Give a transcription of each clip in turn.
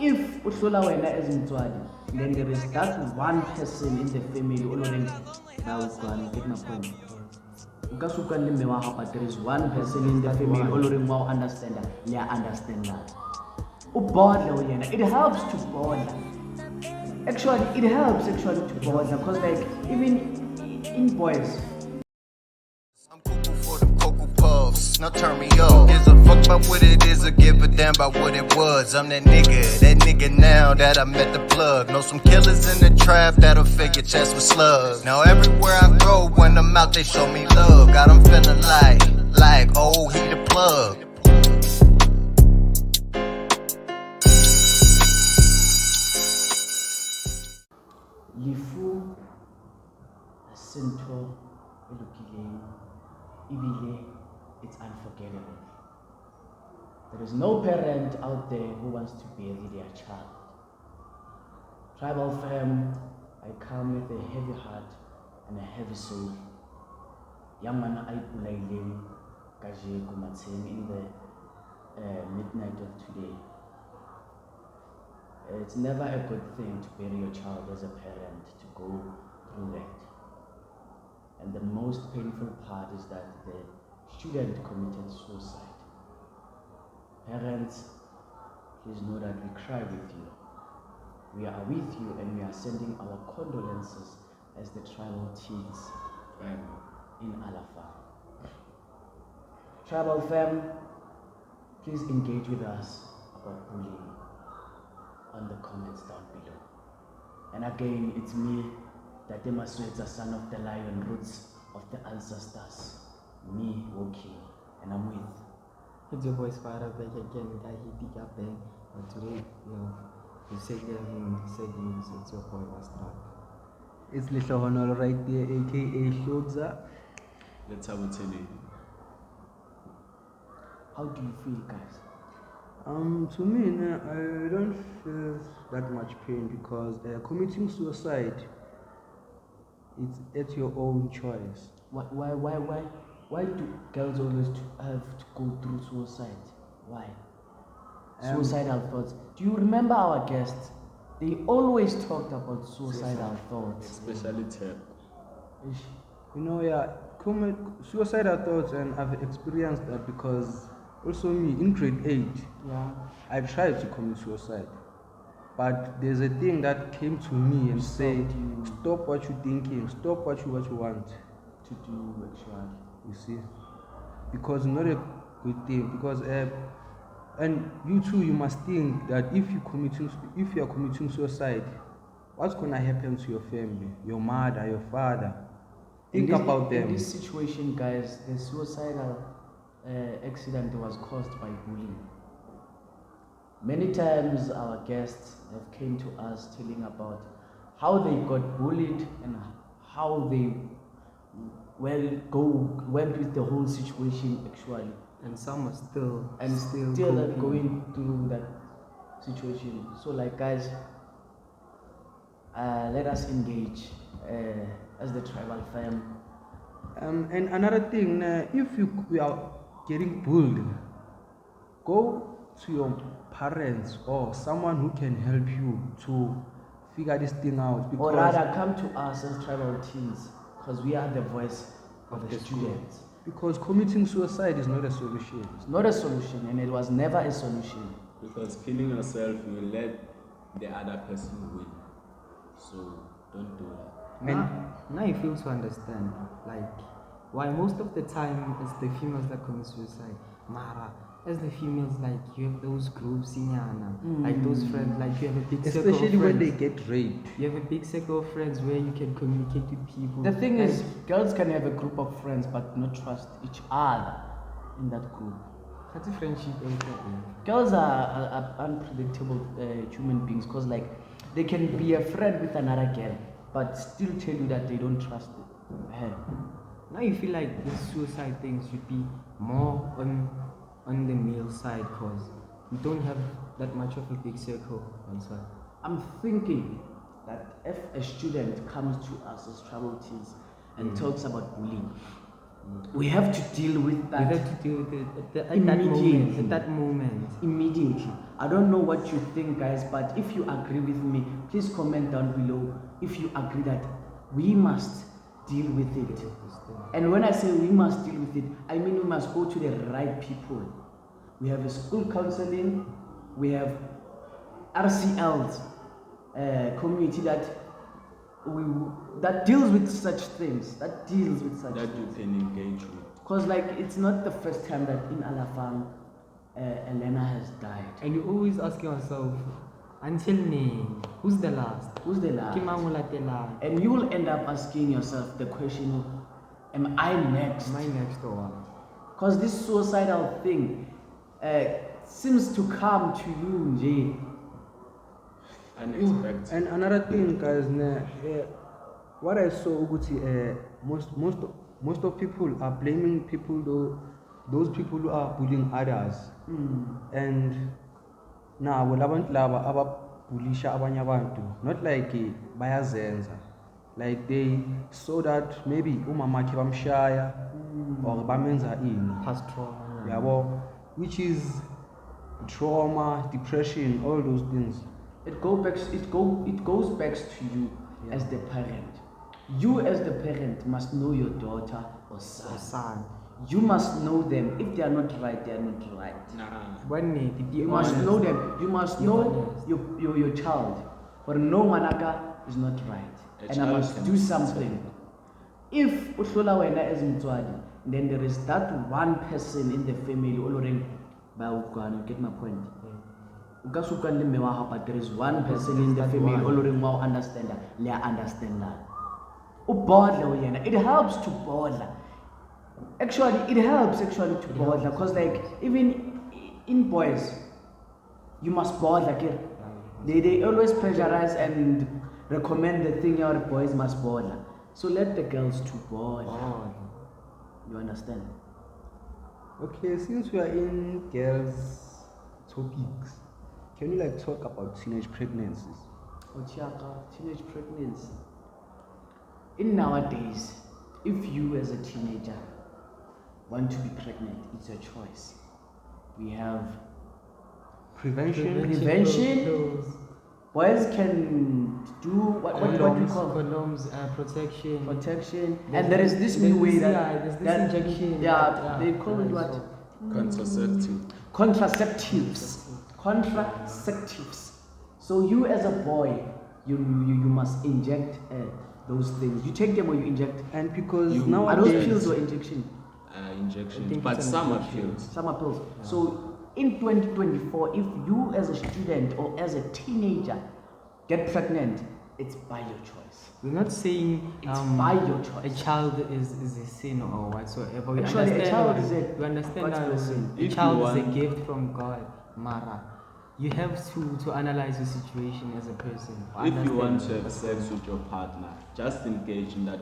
If Ushula wena as Mtswadi, then there is that one person in the family, get my point. But there is one person in the family, understand that. It helps to bond. Actually, it helps to bond because, like, even in boys. I'm cuckoo for the cocoa puffs, now turn me up. Gives a fuck about what it is or give a damn about what it was. I'm that nigga now that I met the plug. Know some killers in the trap that'll fill your chest with slugs. Now everywhere I go, when I'm out, they show me love. Got them feeling like, oh, he the plug. Lifu Asinto Elukileng Ibile, it's unforgettable. There is no parent out there who wants to bury their child. Tribal fam, I come with a heavy heart and a heavy soul. Yamana Aipulaileng Kaje Kumatseng in the midnight of today. It's never a good thing to bury your child as a parent, to go through that. And the most painful part is that the student committed suicide. Parents, please know that we cry with you. We are with you and we are sending our condolences as the tribal teens in Alafa. Tribal fam, please engage with us about bullying on the comments down below. And again, it's me, Tate Maswetsa, son of the lion, roots of the ancestors. Me, Woki, and I'm with. It's your boy Spider back again, guy. He pick up there. And today, you said it's your boy Master. It's Little Honor right there, aka Shogza. Let's have a tell you. How do you feel, guys? To me, I don't feel that much pain because committing suicide, it's at your own choice. Why do girls always have to go through suicide? Why? Suicidal thoughts. Do you remember our guests? They always talked about suicidal thoughts. Especially Ted. Suicidal thoughts, and I've experienced that because also me in grade 8, I tried to commit suicide. But there's a thing that came to me and said, stop what you're thinking, stop what you want to do actually. You see, because not a good thing. Because and you too, you must think that if you are committing suicide, what's gonna happen to your family, your mother, your father? Think about them. In this situation, guys, the suicidal accident was caused by bullying. Many times our guests have came to us telling about how they got bullied and how they went with the whole situation actually. And some are still going through that situation. So, like, guys, let us engage as the tribal fam. And another thing, if you are getting bullied, go to your parents or someone who can help you to figure this thing out. Or rather, come to us as tribal teens, because we are the voice of the students. Because committing suicide is not a solution. It's not a solution, and it was never a solution. Because killing yourself will let the other person win. So don't do that. Now you feel to understand, like, why most of the time it's the females that commit suicide. Mara, as the females, like, you have those groups in Yana, like those friends, like you have a big circle of friends. Especially when they get raped. You have a big circle of friends where you can communicate with people. The thing is, girls can have a group of friends but not trust each other in that group. That's a friendship. Girls are unpredictable human beings, because, like, they can be a friend with another girl but still tell you that they don't trust her. Now you feel like this suicide thing should be more on the male side, because we don't have that much of a big circle on side. I'm thinking that if a student comes to us as tribal teens and talks about bullying, We have to deal with that. We have to deal with it at that Immediately. moment. At that moment. Immediately. I don't know what you think, guys, but if you agree with me, please comment down below if you agree that we must deal with it. And when I say we must deal with it, I mean we must go to the right people. We have a school counseling, we have RCLs, community that deals with such things, that you can engage with. Because like it's not the first time that in Alafam Elena has died. And you always ask yourself, until name, who's the last? Who's the last? Ke mang o latelang? And you will end up asking yourself the question of, am I next? Am I next or what? Because this suicidal thing seems to come to you, Jay. Unexpected. And another thing, guys, what I saw, most of people are blaming people, those people who are bullying others. And now, bullisha abanye abantu, not like bayazenza, like they saw that maybe umamakhe bamshaya or bamenza ini, Past trauma. yabo, which is trauma, depression, all those things. It goes back to you as the parent. You as the parent must know your daughter or son. You must know them. If they are not right, they are not right. You must know them. You must know your child. For no manaka is not right. And I must do something. If Ushola wena as Mtswadi, then there is that one person in the family already. You get my point? But there is one person in the family already understand that. It helps to bother. Actually, it helps to bother because like even in boys, you must bother. They always pressurize and recommend the thing your boys must bother. So let the girls to bother. You understand? Okay, since we are in girls' topics, can you like talk about teenage pregnancies? Teenage pregnancy. In nowadays, if you as a teenager want to be pregnant, it's your choice. We have prevention. Boys can do what do you call condoms, protection. And there is this new way there's this injection. They call it what? Contraceptives. So you as a boy, you must inject those things. You take them or you inject. And because are those pills or injection? Injections, but some are pills. Some are pills. Yeah. So in 2024, if you as a student or as a teenager get pregnant, it's by your choice. We're not saying it's by your choice. A child is a sin or whatsoever. We Actually, a child is we understand that a child is a gift from God. Mara, you have to analyze the situation as a person. If you want to have sex with your partner, just engage in that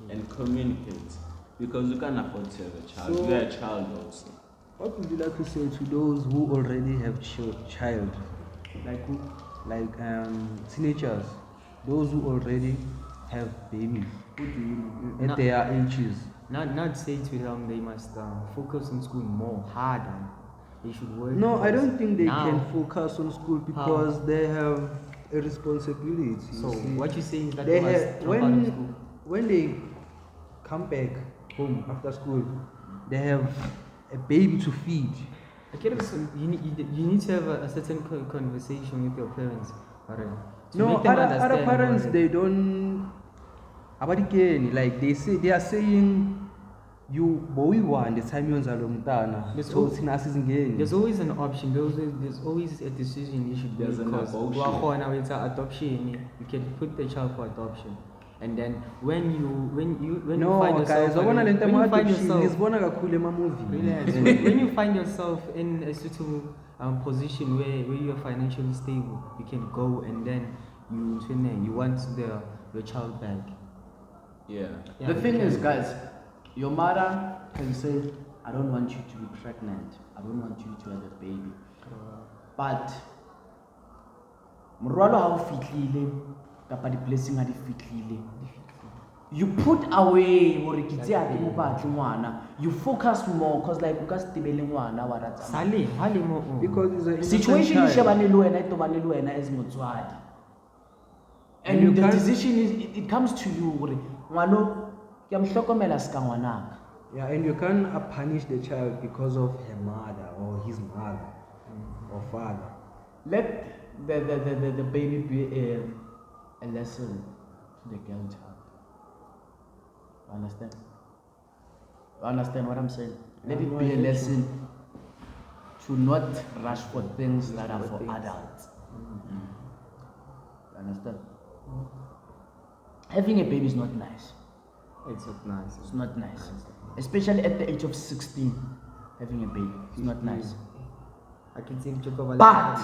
and communicate. Because you can't afford to have a child. So, you're a child also. What would you like to say to those who already have child? Like who? Like teenagers. Those who already have babies. Who do you know? At their ages. Not say to them they must focus on school more harder. They should work. No, I don't think they can focus on school because they have a responsibility. So what you're saying is that they must drop out of school. When they come back home after school, they have a baby to feed. Okay, so you need to have a certain conversation with your parents. No, other parents they don't. Like they are saying you boy one the time you there's always an option. There's always a decision you should There's make. An adoption. You can put the child for adoption. And then when you find yourself in a suitable position where you're financially stable, you can go and then you want your child back. Yeah. The thing is, guys, your mother can say, I don't want you to be pregnant. I don't want you to have a baby. But you put away hore ke tse a ke mo batle ngwana, you focus more because like o ka se tebele ngwana wa ratsa Sale, hale mo. Because it's an situation innocent is child. shebane le wena e tobane le wena as motswadi, And you and the can't- decision is it comes to you hore ngwano ke a mhlokomela ska ngwanaka. Yeah, and you can't punish the child because of her mother or his mother or father. Let the baby be a lesson to the girl child. You understand? You understand what I'm saying? Let Yeah, it no, be I a get you. lesson to not rush for things that are for things. adults. You understand? Having a baby is not nice. It's not nice. It's not nice. Especially at the age of 16, having a baby. It's not nice. I can see Chocobo. But-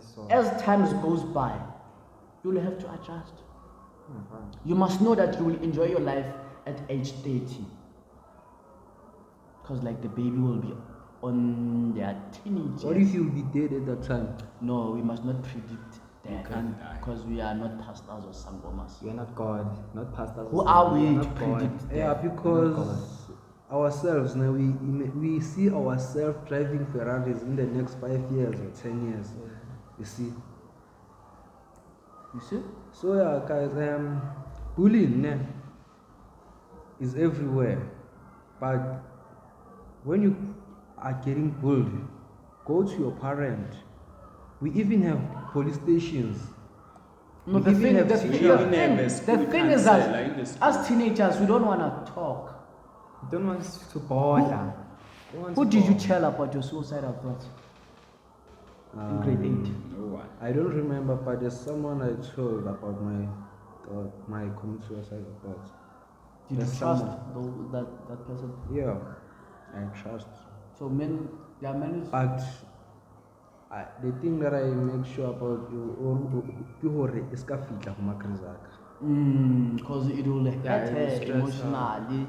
So. As time goes by, you'll have to adjust. Fine. You must know that you will enjoy your life at age 30. Because like the baby will be on their teenage What years. if you'll be dead at that time? No, we must not predict that. can't die. Because we are not pastors or sangomas. We are not God, not pastors. Who are we to not God. predict Yeah, that? because ourselves now we see ourselves driving Ferraris in the next 5 years or 10 years. You see. You see? So yeah, guys, bullying is everywhere, but when you are getting bullied, go to your parent. We even have police stations. No, We the even thing, have the, teachers. thing, We even have a the school thing is counselor in that the school. as teenagers, we don't want to talk. We don't want to bother. Don't want Who to did you bother. tell about your suicidal thoughts in grade 8? No one. I don't remember, but there's someone I told about my commit suicidal thoughts. Did you There's trust someone. that person? Yeah, I trust. So there are many. But the thing that I make sure about you is ka fitla go makrizaka. Because it will hurt Yeah, it will her stress her. emotionally,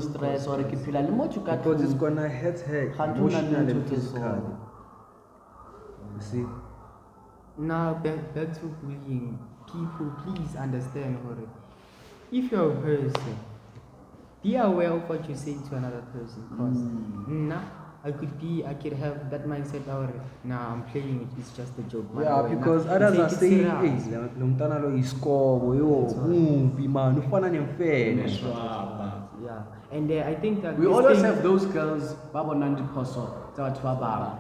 stress or ke phela le motho ka Because it's tlung. gonna hurt her Can't do emotionally nothing and to physically. solve. You see? Now back to bullying. People, please understand, Hore. If you're a person, be aware of what you're saying to another person. Because I could have that mindset. Nah, I'm playing it. It's just a joke. Yeah, because others are saying, hey, lo mntana lo iskobo, yo, mumbi man, ufana nemfene. Yeah, and I think that We this always thing- have those girls, Baba Nandi Poso,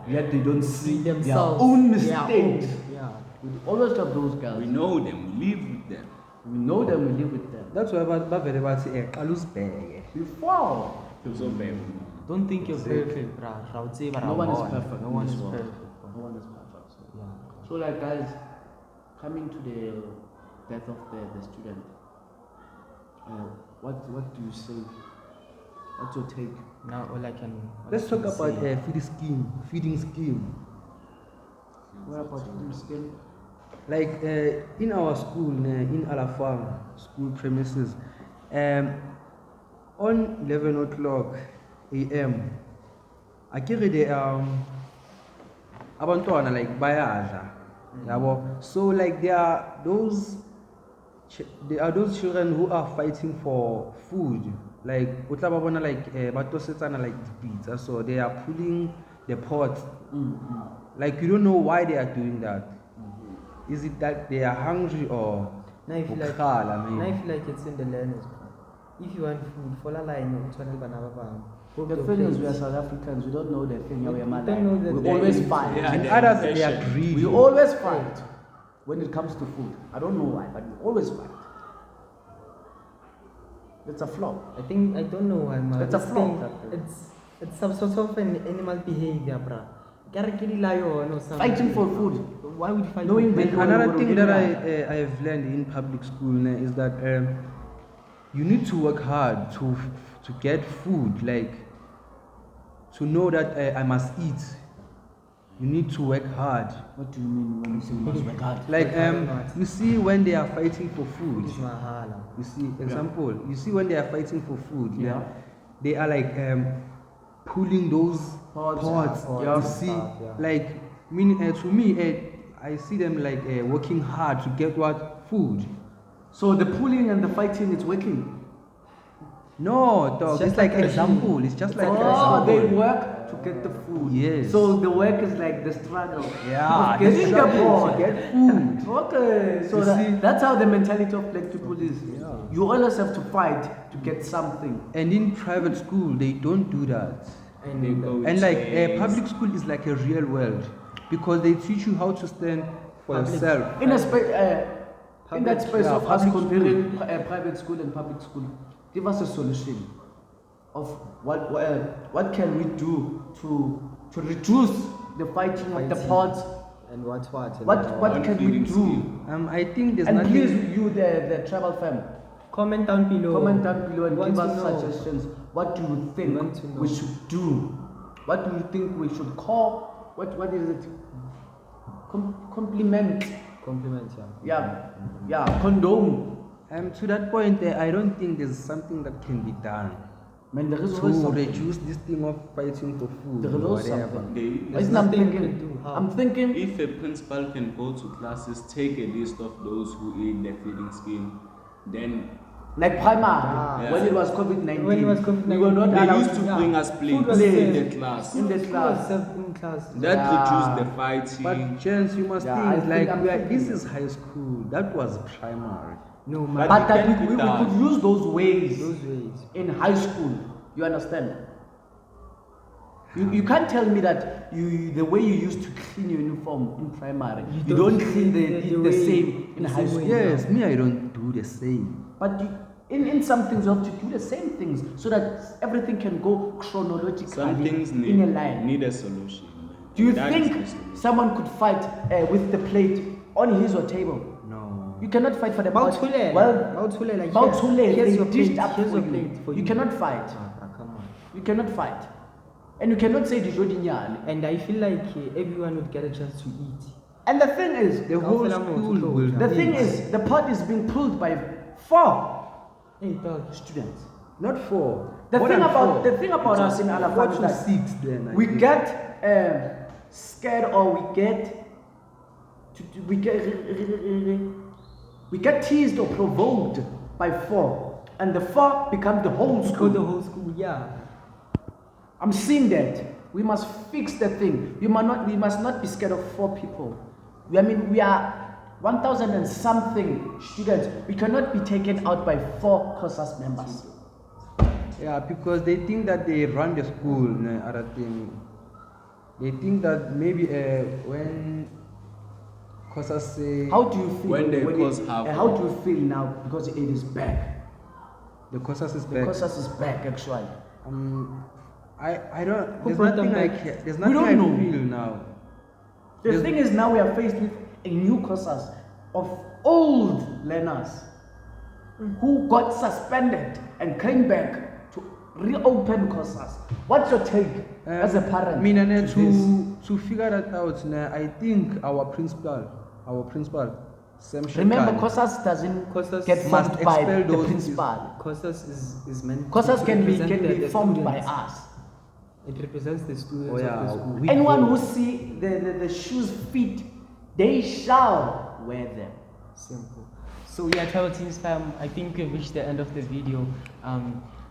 yet they don't see themselves their own their own- mistakes. Yeah. We always have those girls. We know them, we live with them. We know them, we live with them. That's why bavele bathi qala usibheke. Before, So bad. Don't think you're perfect, bruh. no one is perfect. No in one this is world. perfect. No one is perfect. So, Yeah. so like guys, coming to the death of the student, what do you say? What's your take? Now all I can. Let's talk about feeding scheme. What about the skin? Like in our school, in Alafang school premises, on 11 o'clock a.m. akere they abantwana like bayadla, yabo. So like there are those children who are fighting for food. Like utla babona like batosetsana like pizza, so they are pulling the pot. Like you don't know why they are doing that. Is it that they are hungry or Now if you like, bukhala, maybe? now if you like it's in the learners. If you want food, follow line. The thing is, we are South Africans. We don't know the thing. We We don't know that we they're always eating. fight. Yeah. In the others they are infection. greedy. We always fight when it comes to food. I don't know why, but we always fight. It's a flaw. I don't know why, man. It's a This flaw. thing, It's some sort of an animal behavior, bruh. Garakili lion or something. Fighting for food. Why would you fight? Knowing for that food? Another thing that Yeah. I have learned in public school is that you need to work hard to get food, like to know that I must eat. You need to work hard. What do you mean when you say you must work hard? Like Work hard or not. you see when they are fighting for food. It's mahala. You see, example. You see when they are fighting for food. Yeah. They are like pulling those pots. Yeah. You see, Yeah. like to me, I see them like working hard to get what food. So the pulling and the fighting, it's working. No, dog. It's like example. It's just like Oh, example. they work to get the food. Yes. So the work is like the struggle. Yeah, Of getting the the struggle ball. to get food. Okay. So You see? that's how the mentality of black people is. You always have to fight to get something. And in private school, they don't do that. They go with And like chains. public school is like a real world because they teach you how to stand for yourself. In that space yeah, of us public comparing private school and public school, give us a solution of what can we do to reduce the fighting of the pots. And what? What can we feeding do? scheme. I think there's And nothing. please, you the tribal fam, Comment down below. comment down below and We give want us to know. suggestions. What do you We think want to know. we should do? What do you think we should call? What is it? Compliment. Compliments, yeah. Yeah, condone. To that point, I don't think there's something that can be done Man, there is to always something. reduce this thing of fighting for food There is or always whatever. something. They, nothing you can do. How? I'm thinking. if a principal can go to classes, take a list of those who eat the feeding scheme, then Like primary, Yeah. when it was COVID-19, When it was COVID-19, we were not they allowed used to to bring us plates was in served. the class. in the Who class. was served in class? That Yeah. reduced the fighting. But Chance, you must Yeah, I think think like I'm this thinking- is high school. That was primary. No, But man. But it that can be we done. could use those ways Those ways. in high school. You understand? You can't tell me that the way you used to clean your uniform in primary, you don't clean the way- same in the high same school. way. Yes, me, I don't do the same. But in some things you have to do the same things so that everything can go chronologically Some things in a line. need a solution. Do you That is think the solution. someone could fight with the plate on his or table? No. You cannot fight for the plate. Bawuthulele. Well, Bawuthulele, like Bawuthulele, here. Here's they your dished plate. up Here's for your you. plate for You you. cannot fight. Come on. You cannot fight. And you cannot say Dijo Dinyane. And I feel like everyone would get a chance to eat. And the thing is, The whole Kaofela school motho will. tlo the ja. thing is, the pot is being pulled by 4 Hey, dog. students. Not 4. The More thing than about 4. the thing about us in 4 Alafat is to that 6 then. I we think. get scared or we get teased or provoked by 4, and the 4 become the whole For school. the whole school, yeah. I'm seeing that. We must fix the thing. We must not be scared of 4 people. I mean, we are 1,000 and something students. We cannot be taken out by 4 COSAS members. Yeah, because they think that they run the school. Other thing, they think that maybe when Kosa say How do you feel When they cause havoc. how do you feel now because it is back? the Kosas is The back. COSAS is back actually. I don't. Who There's brought them nothing I back? can. There's We nothing don't I know. feel now. The There's- thing is now we are faced with a new COSAS of old learners who got suspended and came back to reopen COSAS. What's your take as a parent? Mina, to this? to figure that out, I think our principal, Sam Remember, Shekani, COSAS doesn't COSAS get must formed by expel the those principal. COSAS is meant COSAS to can be represent the formed by students. us. It represents the students Oh, of the yeah, school. we- Anyone who see the shoes fit, they shall wear them. Simple. So yeah, Travel Teams fam, I think we've reached the end of the video.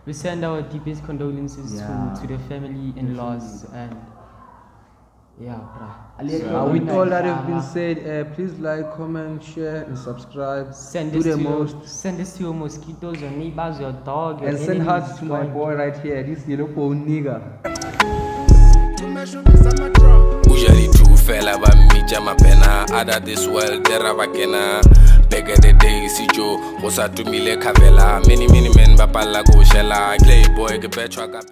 We send our deepest condolences Yeah. to the family in-laws and yeah, bruh. with all that have been said, please like, comment, share, and subscribe. Send Do this the to most. send this to your mosquitoes, your neighbors, your dog, your And send enemies. hearts to my boy right here, this yellow bone nigga. Usually true fella ba mija mapena Ada this world dera bakena Bega the day si jo Osa tumile kavela Many men ba pala go shela Playboy ke petro agape